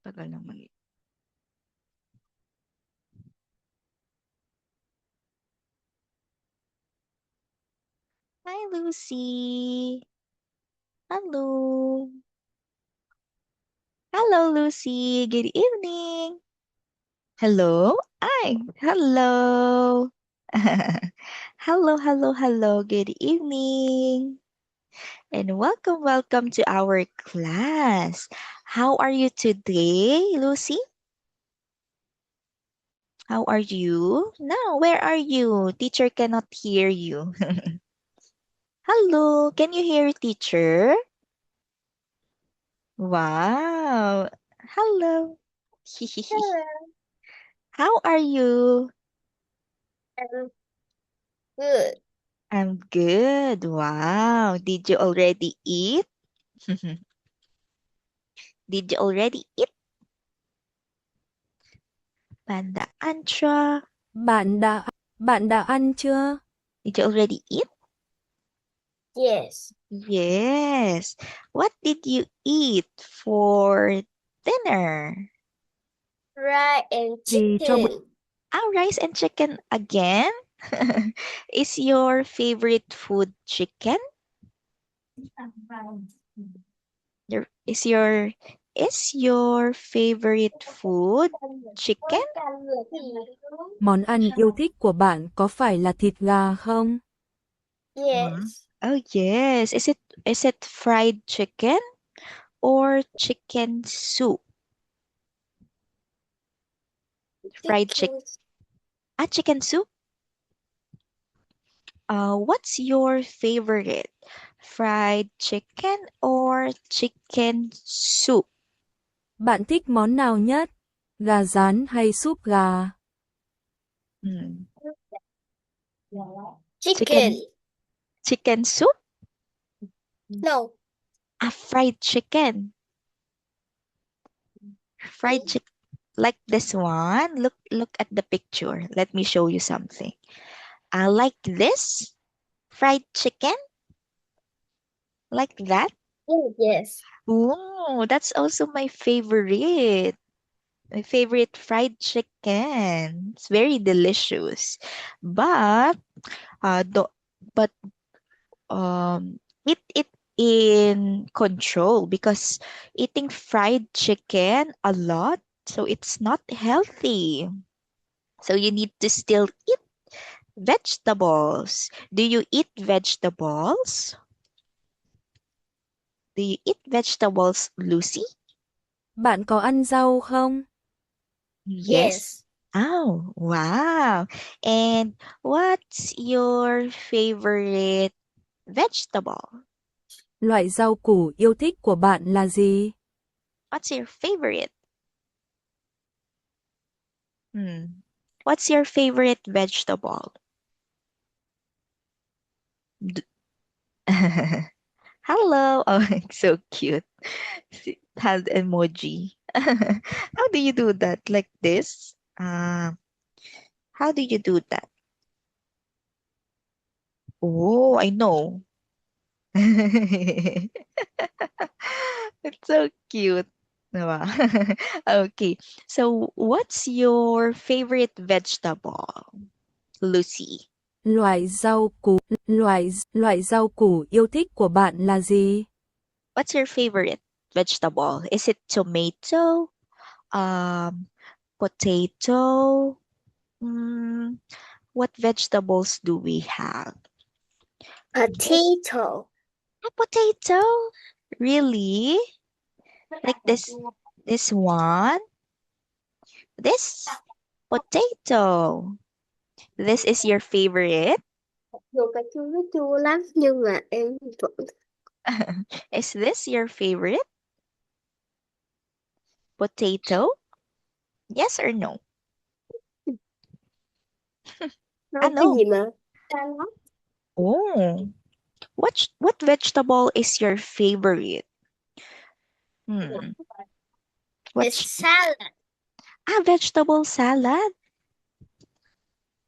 Tagal naman. Hi, Lucy. Hello. Hello, Lucy. Good evening. Hello. Hi. Hello. Hello, hello, hello. Good evening. And welcome to our class. How are you today, Lucy? How are you? No, where are you? Teacher cannot hear you. Hello, can you hear teacher? Wow. Hello. Hello. How are you? I'm good. I'm good. Wow. Did you already eat? Did you already eat? Panda Antra. Bạn đã ăn chưa? Did you already eat? Yes. Yes. What did you eat for dinner? Rice and Gì cho bữa chicken. Ah, rice and chicken again? Is your favorite food chicken? Your, is your favorite food chicken? món ăn yêu thích của bạn có phải là thịt gà không? Yes. Oh yes. Is it fried chicken or chicken soup? Fried chicken. Chicken. Ah, chicken soup. What's your favorite? Fried chicken or chicken soup? Bạn thích món nào nhất? Gà rán hay súp gà? Hmm. Chicken. Chicken soup? No. Fried chicken. Fried chicken like this one. Look at the picture. Let me show you something. I like this fried chicken like that. Yes. Oh, that's also my favorite. My favorite fried chicken. It's very delicious. But do, but eat it in control because eating fried chicken a lot, so it's not healthy. So you need to still eat vegetables. Do you eat vegetables? Do you eat vegetables, Lucy? Bạn có ăn rau không? Yes. Yes. Oh, wow. And what's your favorite vegetable? Loại rau củ yêu thích của bạn là gì? What's your favorite? Hmm. What's your favorite vegetable? D- Hello. Oh, so cute. Hand emoji. How do you do that? Like this? How do you do that? Oh, I know. It's so cute. Diba? Okay. So, what's your favorite vegetable, Lucy? Loại rau củ yêu thích của bạn là gì? What's your favorite vegetable? Is it tomato, um, potato? Mm, what vegetables do we have? Potato. A potato? Really? Like this one? This potato. This is your favorite? Dù cái chua nó chua lắm nhưng mà em vẫn Is this your favorite potato? Yes or no? nói I cái know. gì mà ta nói. Oh, what vegetable is your favorite? Hmm. It's What's salad. vegetable salad?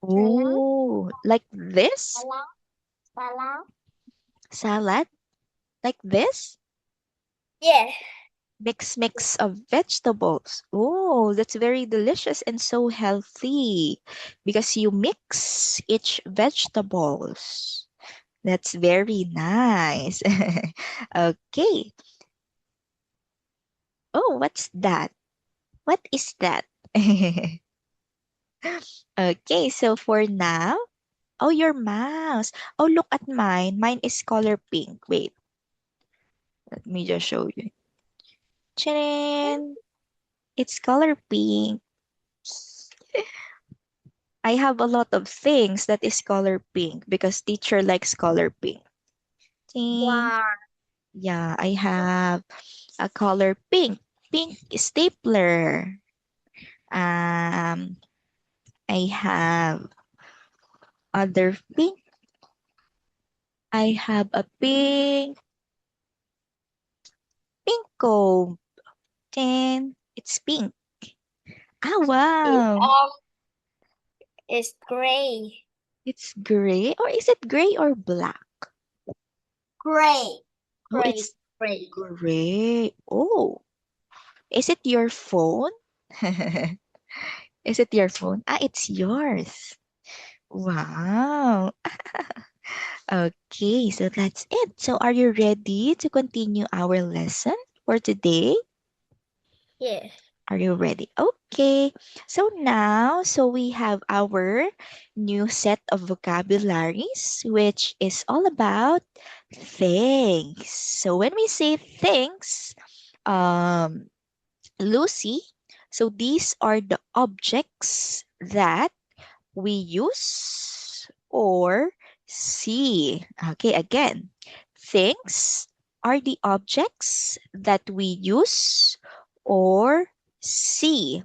Salad. Oh, like this Salad. Salad. salad? Like this? Yeah. Mix of vegetables. Oh, that's very delicious and so healthy because you mix each vegetables. That's very nice. Okay. Oh, what's that? What is that? Okay, so for now, oh, your mouse. Oh, look at mine. Mine is color pink. Wait, let me just show you. Tcharam! It's color pink. I have a lot of things that is color pink because teacher likes color pink. Ting. Wow. Yeah, I have a color pink. Pink stapler. Um, I have other pink. I have a pink comb. Then it's pink. Ah, wow. It's gray. It's gray. Or is it gray or black? Gray. Oh, Gray. it's Gray. gray. Oh, is it your phone? Is it your phone? Ah, it's yours. Wow. Okay, so that's it. So are you ready to continue our lesson for today? Yeah. Are you ready? Okay. So now, we have our new set of vocabularies, which is all about things. So when we say things, um, Lucy, so these are the objects that we use or see. Okay, again, things are the objects that we use or see.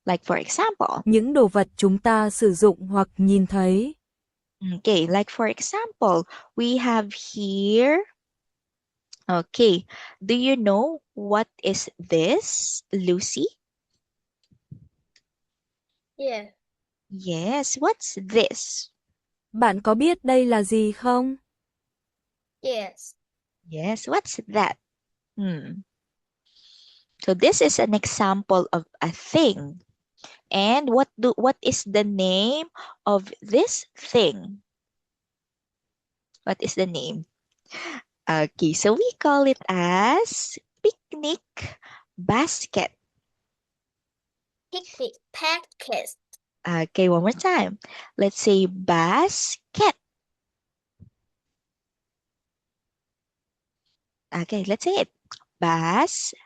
Like for example, Những đồ vật chúng ta sử dụng hoặc nhìn thấy. okay, like for example, we have here, okay, do you know what is this, Lucy? Yeah. Yes, what's this? Bạn có biết đây là gì không? Yes. Yes, what's that? So this is an example of a thing. And what is the name of this thing? What is the name? Okay, so we call it as picnic basket. Picnic basket. Okay, one more time. Let's say basket. Okay, let's say it. Basket.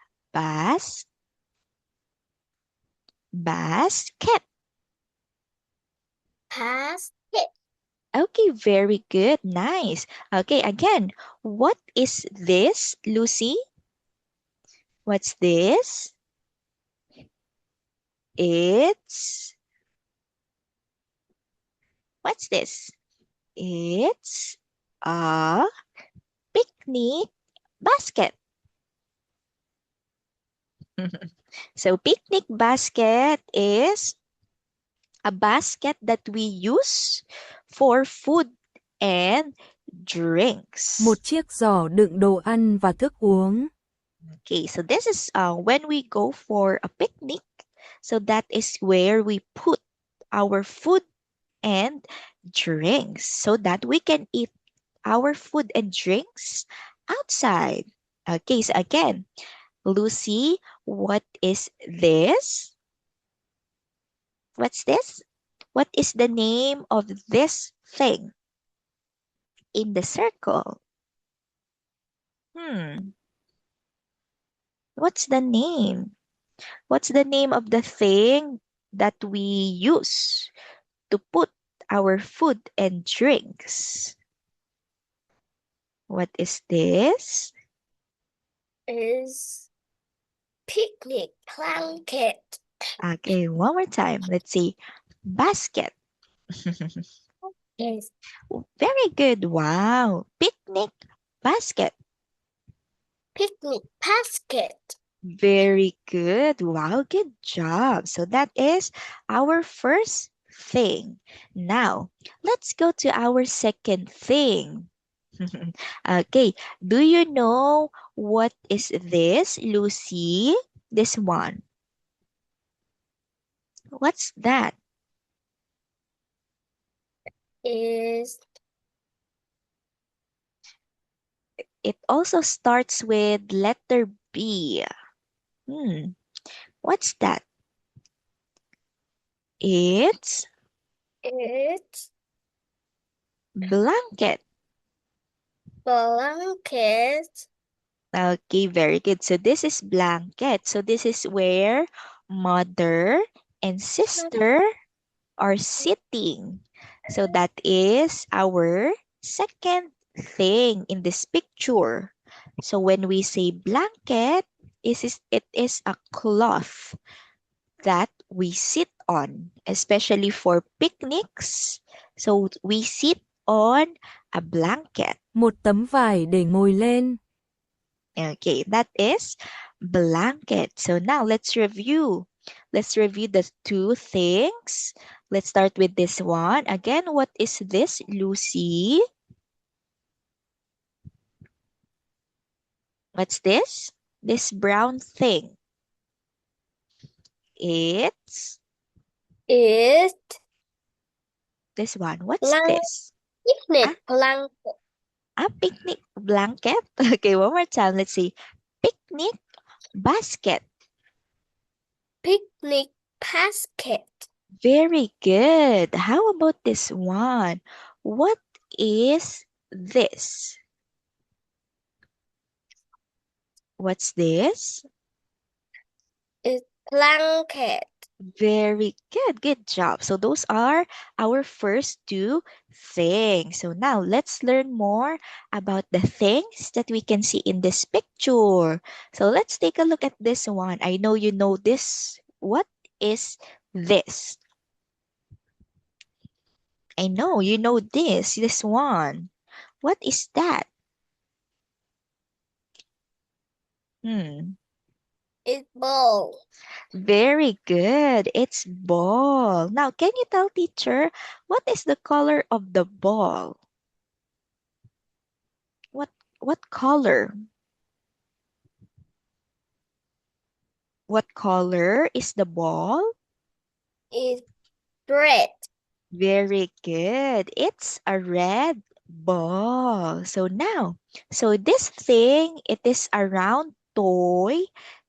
Basket. Okay, very good. Nice. Okay, again, what is this, Lucy? What's this? What's this? It's a picnic basket. So picnic basket is a basket that we use for food and drinks. Một chiếc giỏ đựng đồ ăn và thức uống. Okay, so this is when we go for a picnic. So that is where we put our food and drinks so that we can eat our food and drinks outside. Okay, so again, Lucy, what is this? What's this? What is the name of this thing in the circle? What's the name? What's the name of the thing that we use to put our food and drinks? What is this? Is picnic blanket. Okay, one more time. Let's see. Basket. Yes. Very good. Wow. Picnic basket. Picnic basket. Very good. Wow, good job. So that is our first thing. Now, let's go to our second thing. Okay, do you know what is this, Lucy? This one. What's that? Is It also starts with letter B. What's that? It's it blanket. blanket? Okay, very good. So this is blanket. So this is where mother and sister are sitting. So that is our second thing in this picture. So when we say blanket, it is a cloth that we sit on, especially for picnics. So we sit on a blanket. Một tấm vải để ngồi lên. Okay, that is blanket. So now let's review. Let's review the two things. Let's start with this one. Again, what is this, Lucy? What's this? This brown thing. It's It this one. What's blanket this? picnic blanket. A picnic blanket. Okay, one more time. Let's see. Picnic basket. Picnic basket. Very good. How about this one? What is this? What's this? It's blanket. Very good. Good job. So those are our first two things. So now let's learn more about the things that we can see in this picture. So let's take a look at this one. I know you know this. What is this? I know you know this one. What is that? Hmm. It's ball. Very good. It's ball. Now, can you tell teacher what is the color of the ball? What color? What color is the ball? It's red. Very good. It's a red ball. So now, so this thing, it is a round toy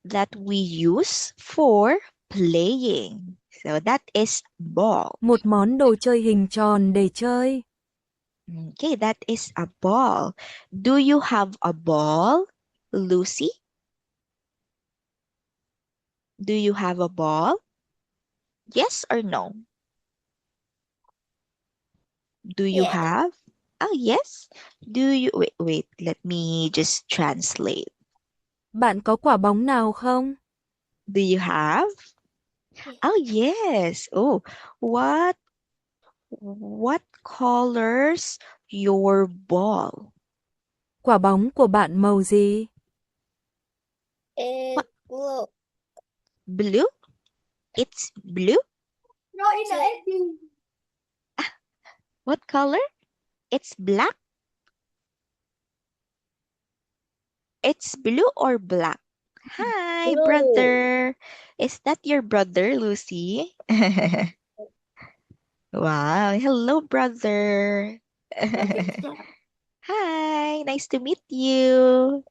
that we use for playing. So that is ball. Một món đồ chơi hình tròn để chơi. Okay, that is a ball. Do you have a ball, Lucy? Do you have a ball? Yes or no? Do you Yes. have? Oh, yes. Do you wait, let me just translate. Bạn có quả bóng nào không? Do you have? Yes. Oh, yes. Oh, what colors your ball? Quả bóng của bạn màu gì? What? It's blue. Blue? It's blue? What color? It's black? It's blue or black? Hi, Blue. brother. Is that your brother, Lucy? Wow. Hello, brother. Hi, nice to meet you.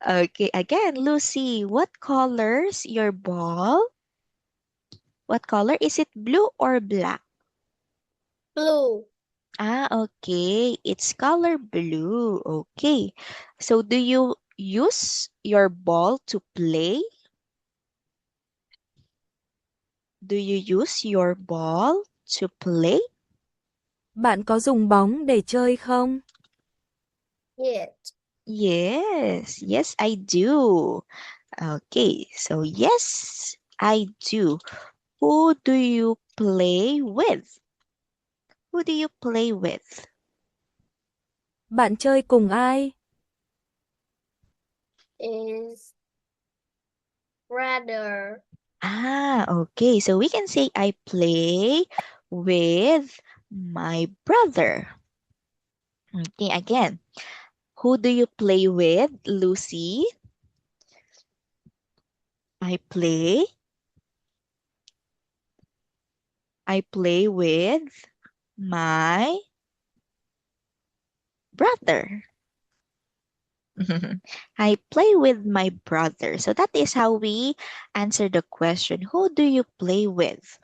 Okay, again, Lucy, what colors your ball? What color? Is it blue or black? Blue. Ah, okay. It's color blue. Okay. So do you use your ball to play? Do you use your ball to play? Bạn có dùng bóng để chơi không? Yes. Yes, yes, I do. Okay, so yes, I do. Who do you play with? Who do you play with? Bạn chơi cùng ai? Is brother. Ah, okay. So we can say I play with my brother. Okay, again. Who do you play with, Lucy? I play with my brother. I play with my brother. So that is how we answer the question. Who do you play with?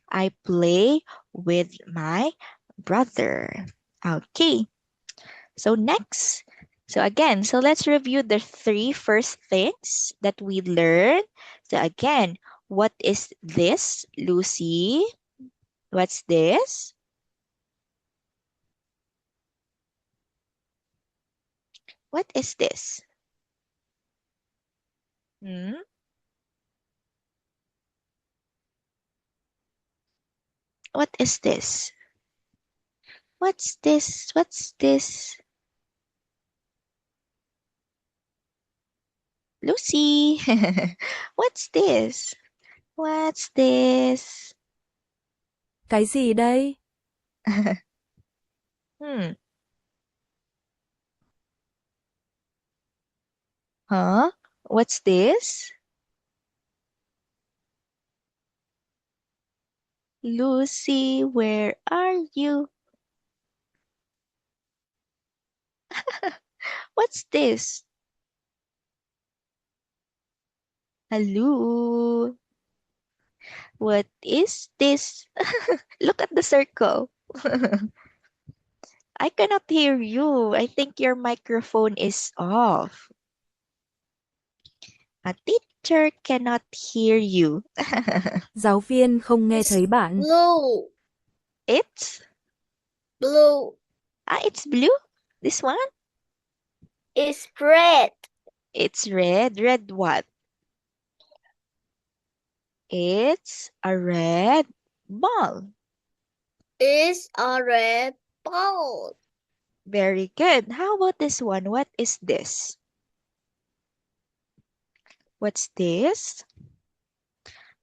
I play with my brother. Okay. So next. So again, so let's review the three first things that we learned. So again, what is this, Lucy? What's this? What is this? Hmm? What is this? What's this? What's this? Lucy, what's this? What's this? Cái gì đây? Hmm. Huh? What's this? Lucy, where are you? What's this? Hello. What is this? Look at the circle. I cannot hear you. I think your microphone is off. A teacher cannot hear you. Giáo viên không nghe It's thấy bạn. blue. It's Blue. it's blue. This one? It's red. It's red. Red what? It's a red ball. It's a red ball. Very good. How about this one? What is this? What's this?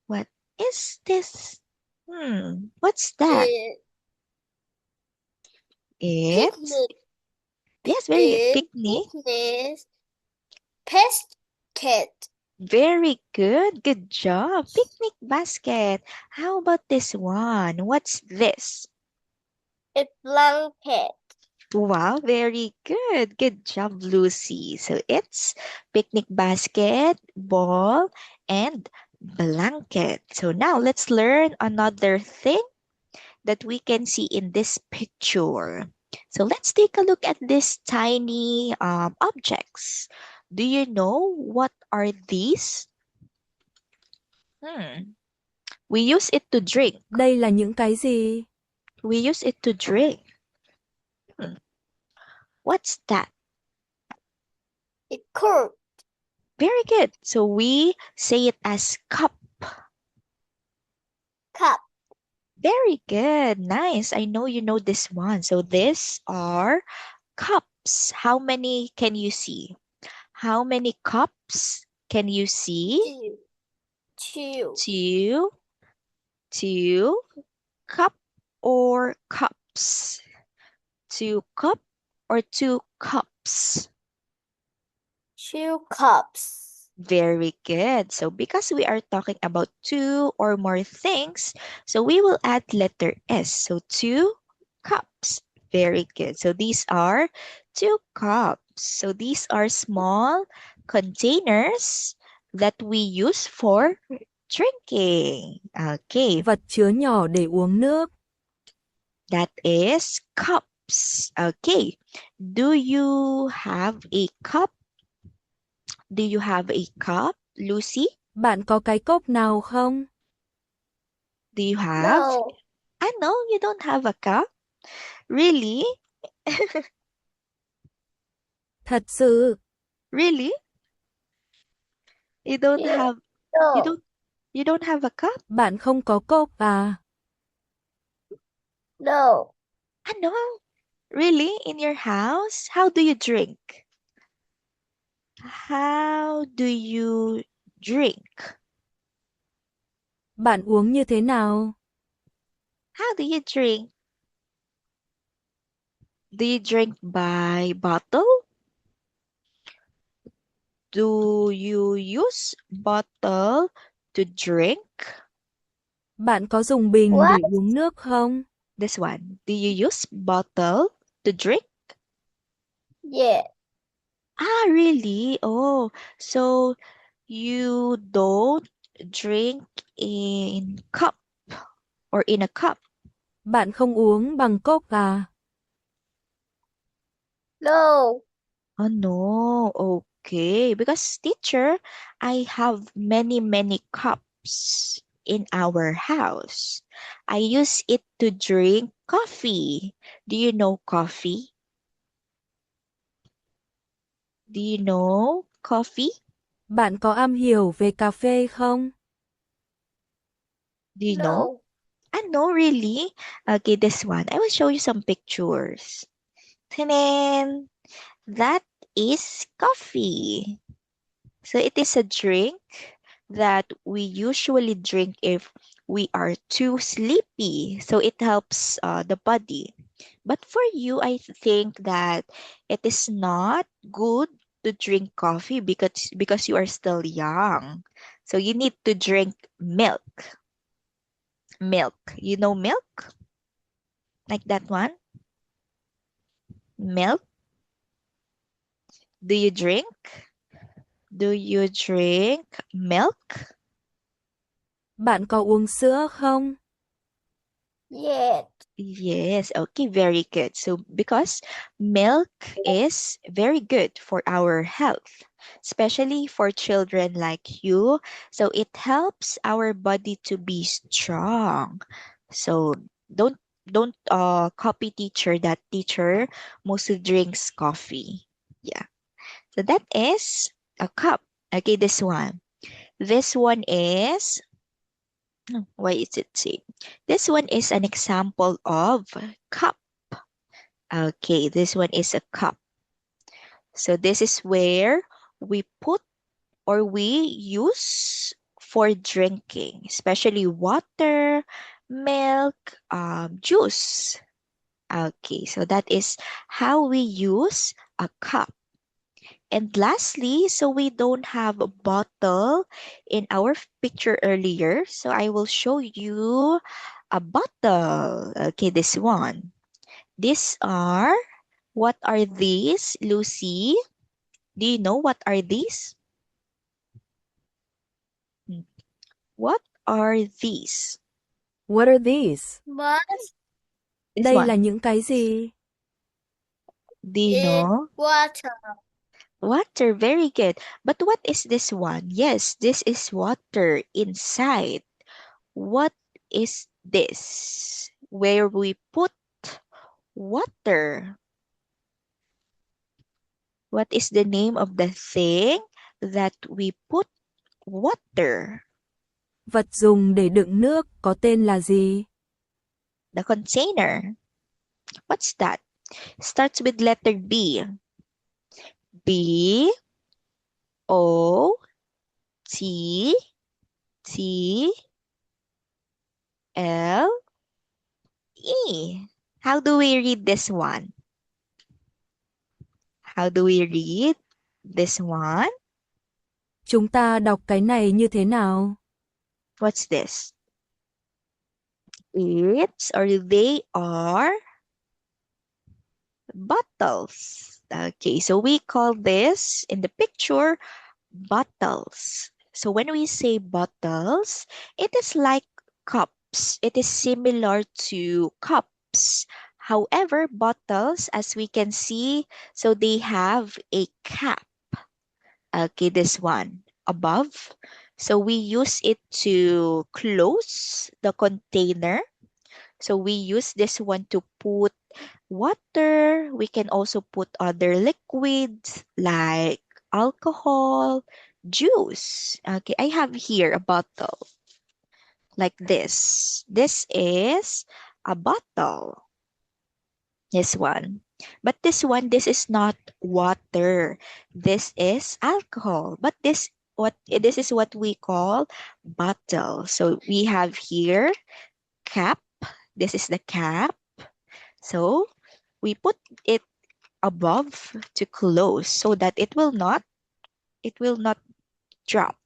What is this? What's that? It, It's picnic. yes, very good. It Picnic. picnic. Basket. Very good. Good job. Picnic basket. How about this one? What's this? A blanket. Wow, very good. Good job, Lucy. So it's picnic basket, ball, and blanket. So now let's learn another thing that we can see in this picture. So let's take a look at these tiny objects. Do you know what are these? We use it to drink. Đây là những cái gì? We use it to drink. What's that? A cup. Very good. So we say it as cup. Cup. Very good. Nice. I know you know this one. So these are cups. How many can you see? How many cups can you see? Two. Two. Two. Cup or cups? Two cup or two cups? Two cups. Very good. So because we are talking about two or more things, so we will add letter S. So two cups. Very good. So these are two cups. So these are small containers that we use for drinking. Okay, Vật chứa nhỏ để uống nước. that is cups. Okay, do you have a cup? Do you have a cup, Lucy? Bạn có cái cốc nào không? Do you have? No. No, you don't have a cup. Really? Thật sự. Really? You don't Yeah. have No. you don't have a cup? Bạn không có cốc à? No. No. Really? In your house? How do you drink? How do you drink? Bạn uống như thế nào? How do you drink? Do you drink by bottle? Do you use bottle to drink? Bạn có dùng bình để What? uống nước không? This one. Do you use bottle to drink? Yeah. Ah, really? Oh, so you don't drink in cup or in a cup? Bạn không uống bằng cốc à? No. Oh no, okay. Because teacher, I have many cups in our house. I use it to drink coffee. Do you know coffee? Do you know coffee? Bạn có am hiểu về cà phê không? Do you know? No. I know, really? Okay, this one. I will show you some pictures. Ta-da! That is coffee. So it is a drink that we usually drink if we are too sleepy. So it helps the body. But for you, I think that it is not good to drink coffee because you are still young. So you need to drink milk. Milk. You know milk? Like that one? Milk? Do you drink? Do you drink milk? Bạn có uống sữa không? Yeah. Yes, okay, very good. So, because milk is very good for our health, especially for children like you. So, it helps our body to be strong. So, don't copy teacher. That teacher mostly drinks coffee. Yeah. So that is a cup. Okay, this one. This one is why is it say? This one is an example of cup. Okay, this one is a cup. So this is where we put or we use for drinking, especially water, milk, juice. Okay, so that is how we use a cup. And lastly, so we don't have a bottle in our picture earlier. So I will show you a bottle. Okay, this one. What are these, Lucy? Do you know what are these? Hmm. What are these? What are these? But This Đây là one. những cái gì? Do you it's know? water. Water, very good. But what is this one? Yes, this is water inside. What is this? Where we put water. What is the name of the thing that we put water? Vật dùng để đựng nước có tên là gì? The container. What's that? Starts with letter B. B O T T L E. How do we read this one? How do we read this one? Chúng ta đọc cái này như thế nào? What's this? It's or they are bottles. Okay, so we call this in the picture bottles. So when we say bottles, it is like cups. It is similar to cups. However, bottles, as we can see, so they have a cap. Okay, this one above. So we use it to close the container. So we use this one to put water. We can also put other liquids like alcohol, juice. Okay, I have here a bottle like this. This is a bottle. This one. But this is not water. This is alcohol. But this is what we call bottle. So we have here cap. This is the cap. So we put it above to close so that it will not drop.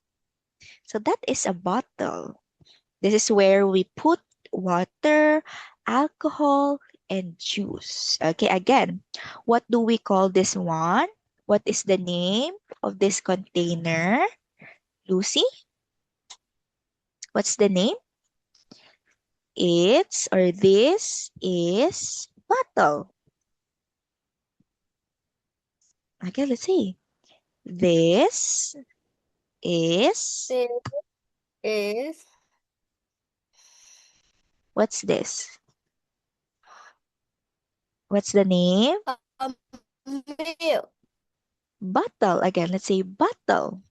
So that is a bottle. This is where we put water, alcohol, and juice. Okay, again, what do we call this one? What is the name of this container? Lucy, what's the name? This is bottle. Okay, let's see. This is, This is what's this? What's the name? a milk Bottle. Again, let's say bottle.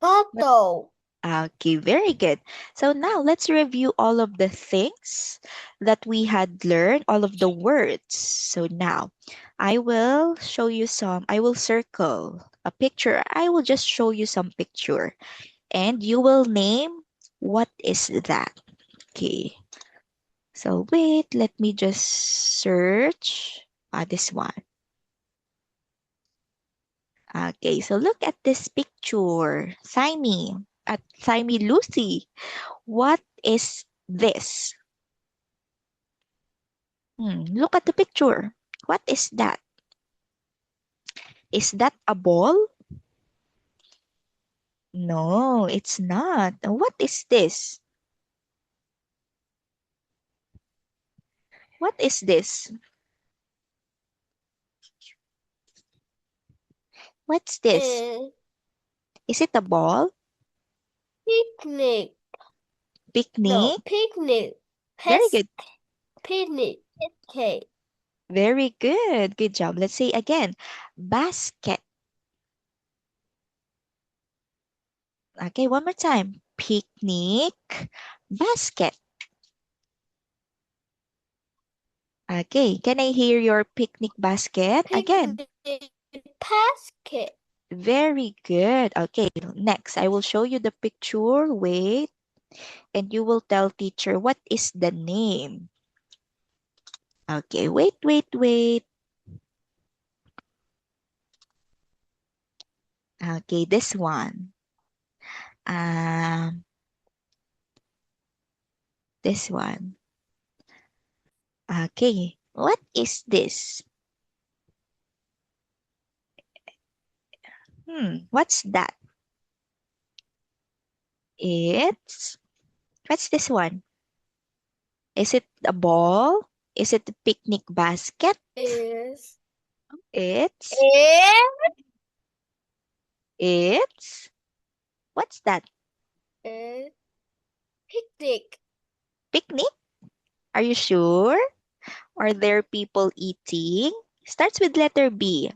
bottle. Okay, very good. So now let's review all of the things that we had learned, all of the words. So now I will circle a picture. I will just show you some picture and you will name what is that. Okay. So wait, let me just search this one. Okay, so look at this picture. Simey Lucy. What is this? Look at the picture. What is that? Is that a ball? No, it's not. What is this? What is this? What's this? And Is it a ball? picnic. No, Picnic? picnic. Very good. Picnic. Okay. Very good. Good job. Let's say again. Basket. Okay, one more time. Picnic. Basket. Okay, can I hear your picnic basket again? Picnic basket. Very good. Okay, next I will show you the picture. Wait, and you will tell teacher what is the name. Okay, wait. Okay, this one. Um, this one. Okay, what is this? What's that? What's this one? Is it a ball? Is it a picnic basket? Is It's, it's, what's that? is picnic. Picnic? Are you sure? Are there people eating? Starts with letter B.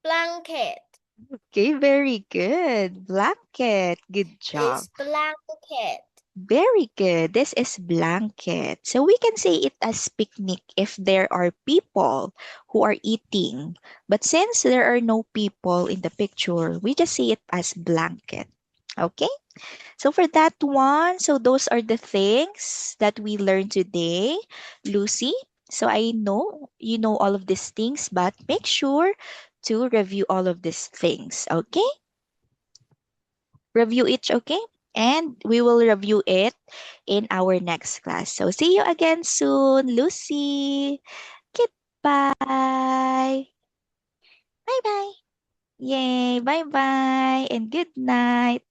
Blanket. Okay, very good. Blanket. Good job. Is blanket. Very good. This is blanket. So we can say it as picnic if there are people who are eating. But since there are no people in the picture, we just say it as blanket. Okay? So for that one, so those are the things that we learned today, Lucy. So I know you know all of these things, but make sure to review all of these things, okay? Review each, okay? And we will review it in our next class. So see you again soon, Lucy. Goodbye. Bye-bye. Yay, bye-bye and good night.